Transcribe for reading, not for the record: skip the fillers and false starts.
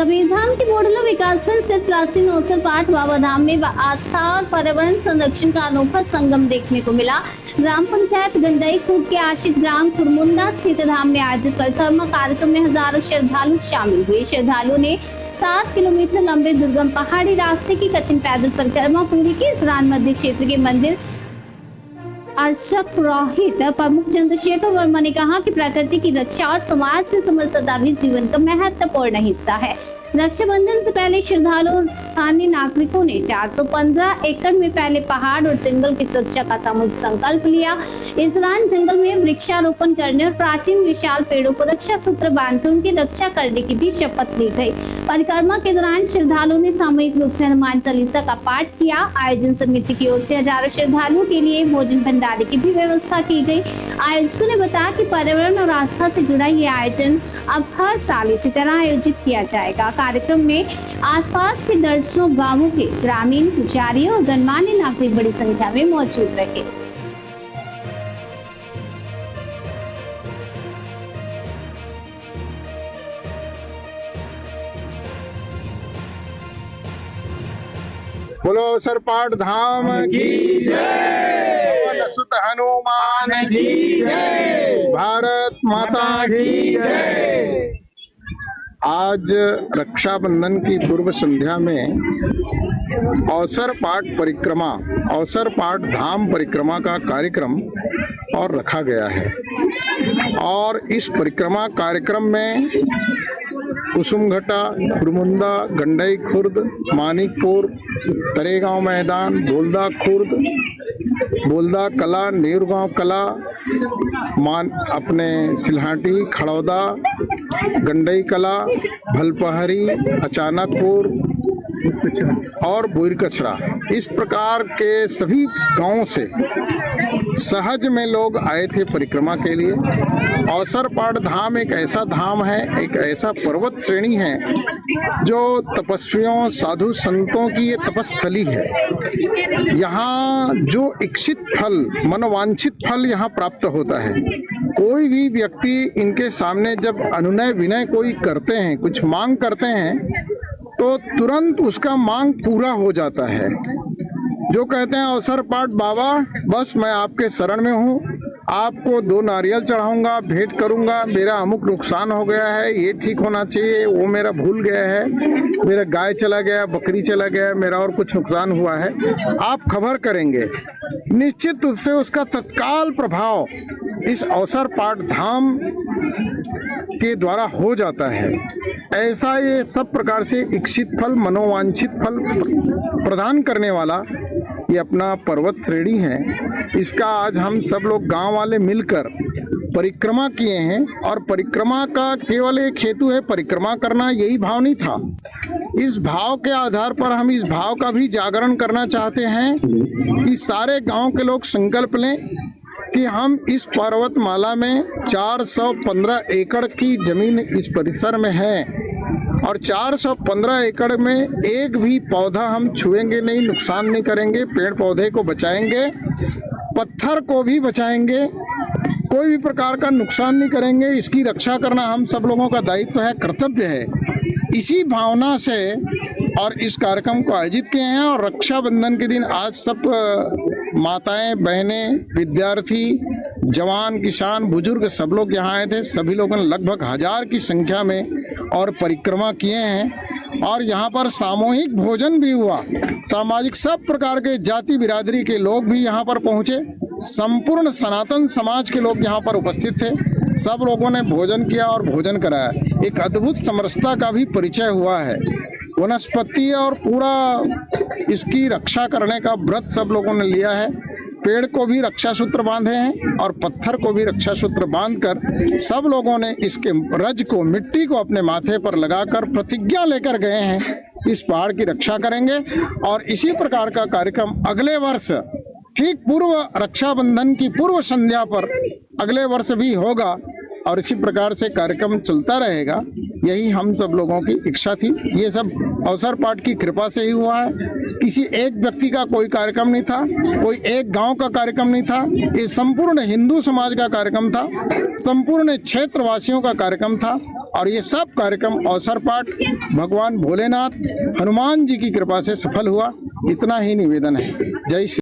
कबीरधाम के बोडला विकासखंड स्थित प्राचीन अवसर पाठ बाबा धाम में आस्था और पर्यावरण संरक्षण का अनोखा संगम देखने को मिला। ग्राम पंचायत गंडई खुर्द के आशिक ग्राम खुरमुंदा स्थित धाम में आयोजित परिक्रमा कार्यक्रम में हजारों श्रद्धालु शामिल हुए। श्रद्धालुओं ने 7 किलोमीटर लंबे दुर्गम पहाड़ी रास्ते की कठिन पैदल परिक्रमा पूरी की। इस दौरान मध्य क्षेत्र के मंदिर अर्चक पुरोहित प्रमुख चंद्रशेखर वर्मा ने कहा कि प्रकृति की रक्षा और समाज में समरसता भी जीवन का महत्वपूर्ण हिस्सा है। रक्षाबंधन से पहले श्रद्धालुओं और स्थानीय नागरिकों ने 415 एकड़ में फैले पहाड़ और जंगल की सुरक्षा का सामूहिक संकल्प लिया। इस दौरान जंगल में वृक्षारोपण करने और प्राचीन विशाल पेड़ों को रक्षा सूत्र बांधकर उनकी रक्षा करने की भी शपथ ली गई। परिक्रमा के दौरान श्रद्धालुओं ने सामूहिक रूप से हनुमान चालीसा का पाठ किया। आयोजन समिति की ओर से हजारों श्रद्धालुओं के लिए भोजन भंडारे की भी व्यवस्था की गई। आयोजकों ने बताया कि पर्यावरण और आस्था से जुड़ा ये आयोजन अब हर साल इसी तरह आयोजित किया जाएगा। कार्यक्रम में आसपास के दर्जनों गांवों के ग्रामीण, पुजारी और गणमान्य नागरिक बड़ी संख्या में मौजूद रहे। बोलो अवसर पाठ धाम की जय, सुत हनुमान की जय, भारत माता की जय। आज रक्षाबंधन की पूर्व संध्या में अवसर पाठ परिक्रमा, अवसर पाठ धाम परिक्रमा का कार्यक्रम और रखा गया है। और इस परिक्रमा कार्यक्रम में कुसुमघटा, खुरमुंदा, गंडई खुर्द, मानिकपुर, तरेगांव मैदान, बोलदा खुर्द, बोलदा कला, नेरगांव कला, अपने सिलहाटी, खड़ौदा, गंडई कला, भलपहरी, अचानकपुर और बोईरकछड़ा, इस प्रकार के सभी गांवों से सहज में लोग आए थे परिक्रमा के लिए। अवसर पाठ धाम एक ऐसा धाम है, एक ऐसा पर्वत श्रेणी है जो तपस्वियों, साधु संतों की ये तपस्थली है। यहाँ जो इच्छित फल, मनोवांछित फल यहाँ प्राप्त होता है। कोई भी व्यक्ति इनके सामने जब अनुनय विनय कोई करते हैं, कुछ मांग करते हैं, तो तुरंत उसका मांग पूरा हो जाता है। जो कहते हैं अवसर पाठ बाबा, बस मैं आपके शरण में हूँ, आपको 2 नारियल चढ़ाऊंगा, भेंट करूंगा, मेरा अमुक नुकसान हो गया है, ये ठीक होना चाहिए, वो मेरा भूल गया है, मेरा गाय चला गया, बकरी चला गया, मेरा और कुछ नुकसान हुआ है, आप खबर करेंगे। निश्चित रूप से उसका तत्काल प्रभाव इस अवसर पाठ धाम के द्वारा हो जाता है। ऐसा ये सब प्रकार से इच्छित फल, मनोवांछित फल प्रदान करने वाला ये अपना पर्वत श्रेणी है। इसका आज हम सब लोग गांव वाले मिलकर परिक्रमा किए हैं। और परिक्रमा का केवल एक हेतु है, परिक्रमा करना, यही भाव नहीं था। इस भाव के आधार पर हम इस भाव का भी जागरण करना चाहते हैं कि सारे गांव के लोग संकल्प लें कि हम इस पर्वतमाला में 415 एकड़ की जमीन इस परिसर में है और 415 एकड़ में एक भी पौधा हम छुएंगे नहीं, नुकसान नहीं करेंगे, पेड़ पौधे को बचाएंगे, पत्थर को भी बचाएंगे, कोई भी प्रकार का नुकसान नहीं करेंगे। इसकी रक्षा करना हम सब लोगों का दायित्व है, कर्तव्य है। इसी भावना से और इस कार्यक्रम को आयोजित किए हैं। और रक्षाबंधन के दिन आज सब माताएं, बहनें, विद्यार्थी, जवान, किसान, बुजुर्ग सब लोग यहाँ आए थे। सभी लोगों ने लगभग 1000 की संख्या में और परिक्रमा किए हैं। और यहाँ पर सामूहिक भोजन भी हुआ। सामाजिक सब प्रकार के जाति बिरादरी के लोग भी यहाँ पर पहुँचे। संपूर्ण सनातन समाज के लोग यहाँ पर उपस्थित थे। सब लोगों ने भोजन किया और भोजन कराया। एक अद्भुत समरसता का भी परिचय हुआ है। वनस्पति और पूरा इसकी रक्षा करने का व्रत सब लोगों ने लिया है। पेड़ को भी रक्षा सूत्र बांधे हैं और पत्थर को भी रक्षा सूत्र बांधकर सब लोगों ने इसके रज को, मिट्टी को अपने माथे पर लगाकर प्रतिज्ञा लेकर गए हैं इस पहाड़ की रक्षा करेंगे। और इसी प्रकार का कार्यक्रम अगले वर्ष ठीक पूर्व रक्षाबंधन की पूर्व संध्या पर अगले वर्ष भी होगा और इसी प्रकार से कार्यक्रम चलता रहेगा। यही हम सब लोगों की इच्छा थी। ये सब अवसर पाठ की कृपा से ही हुआ है। किसी एक व्यक्ति का कोई कार्यक्रम नहीं था, कोई एक गांव का कार्यक्रम नहीं था। ये संपूर्ण हिंदू समाज का कार्यक्रम था, संपूर्ण क्षेत्रवासियों का कार्यक्रम था। और ये सब कार्यक्रम अवसर पाठ भगवान भोलेनाथ हनुमान जी की कृपा से सफल हुआ। इतना ही निवेदन है। जय श्री